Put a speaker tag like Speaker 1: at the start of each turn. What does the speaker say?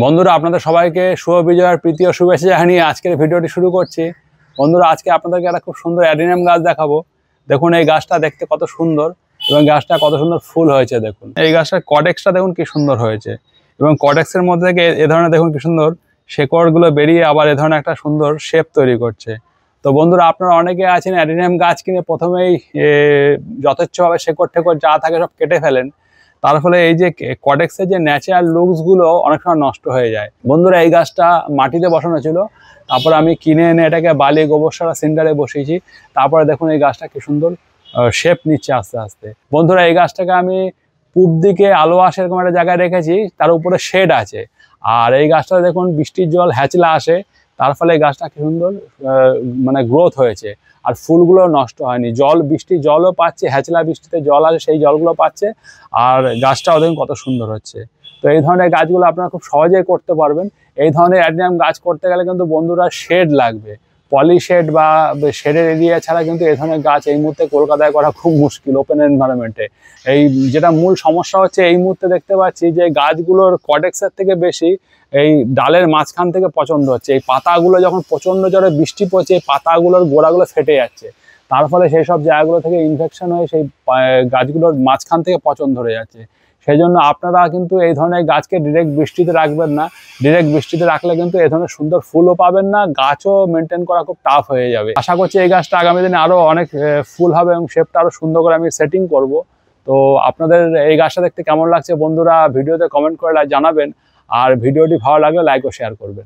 Speaker 1: বন্ধুরা আপনাদের সবাইকে শুভ বিজয়ের প্রীতি ও শুভেচ্ছা জানিয়ে আজকের ভিডিওটি শুরু করছি। বন্ধুরা আজকে আপনাদেরকে একটা খুব সুন্দর অ্যাডিনিয়াম গাছ দেখাবো। দেখুন এই গাছটা দেখতে কত সুন্দর এবং গাছটা কত সুন্দর ফুল হয়েছে। দেখুন এই গাছটার কডেক্সটা দেখুন কি সুন্দর হয়েছে এবং কডেক্সের মধ্যে থেকে এ ধরনের দেখুন কি সুন্দর শেকড়গুলো বেরিয়ে আবার এ ধরনের একটা সুন্দর শেপ তৈরি করছে। তো বন্ধুরা আপনারা অনেকে আছেন অ্যাডিনিয়াম গাছ কিনে প্রথমেই যথেচ্ছভাবে শেকড় টেকড় যা থাকে সব কেটে ফেলেন, তার ফলে এই যে কডেক্সের যে ন্যাচারাল লুকস গুলো অনেক সময় নষ্ট হয়ে যায়। বন্ধুরা এই গাছটা মাটিতে বসানো ছিল, তারপর আমি কিনে এনে এটাকে বালি গোবর সারা সিন্ডারে বসিয়েছি। তারপরে দেখুন এই গাছটা কি সুন্দর শেপ নিচ্ছে আস্তে আস্তে। বন্ধুরা এই গাছটাকে আমি পূব দিকে আলো আসে এরকম একটা জায়গায় রেখেছি, তার উপরে শেড আছে। আর এই গাছটা দেখুন বৃষ্টির জল হ্যাচলা আসে, তার ফলে এই গাছটা কি সুন্দর মানে গ্রোথ হয়েছে। আর ফুলগুলো নষ্ট হয়নি, জল বৃষ্টি জলও পাচ্ছে, হ্যাচলা বৃষ্টিতে জল আসে সেই জলগুলো পাচ্ছে। আর গাছটাও দেখুন কত সুন্দর হচ্ছে। তো এই ধরনের গাছগুলো আপনারা খুব সহজেই করতে পারবেন। এই ধরনের অ্যাডিনিয়াম গাছ করতে গেলে কিন্তু বন্ধুরা শেড লাগবে, পলি শেড বা শেডের এরিয়া ছাড়া কিন্তু এই ধরনের গাছ এই মুহূর্তে কলকাতায় করা খুব মুশকিল ওপেন এনভায়রনমেন্টে। এই যেটা মূল সমস্যা হচ্ছে, এই মুহূর্তে দেখতে পাচ্ছি যে গাছগুলোর কডেক্সের থেকে বেশি এই ডালের মাঝখান থেকে পছন্দ হচ্ছে। এই পাতাগুলো যখন প্রচণ্ড জোরে বৃষ্টি পড়ছে, এই পাতাগুলোর গোড়াগুলো ফেটে যাচ্ছে, তার ফলে সেই সব জায়গাগুলো থেকে ইনফেকশন হয়ে সেই গাছগুলোর মাঝখান থেকে পচন ধরে যাচ্ছে। সেই জন্য আপনারা কিন্তু এই ধরনের গাছকে ডিরেক্ট বৃষ্টিতে রাখবেন না। ডিরেক্ট বৃষ্টিতে রাখলে কিন্তু এই ধরনের সুন্দর ফুলও পাবেন না, গাছও মেনটেন করা খুব টাফ হয়ে যাবে। আশা করছি এই গাছটা আগামী দিনে আরও অনেক ফুল হবে এবং শেপটা আরও সুন্দর করে আমি সেটিং করব। তো আপনাদের এই গাছটা দেখতে কেমন লাগছে বন্ধুরা ভিডিওতে কমেন্ট করে জানাবেন। আর ভিডিওটি ভালো লাগলে লাইক ও শেয়ার করবেন।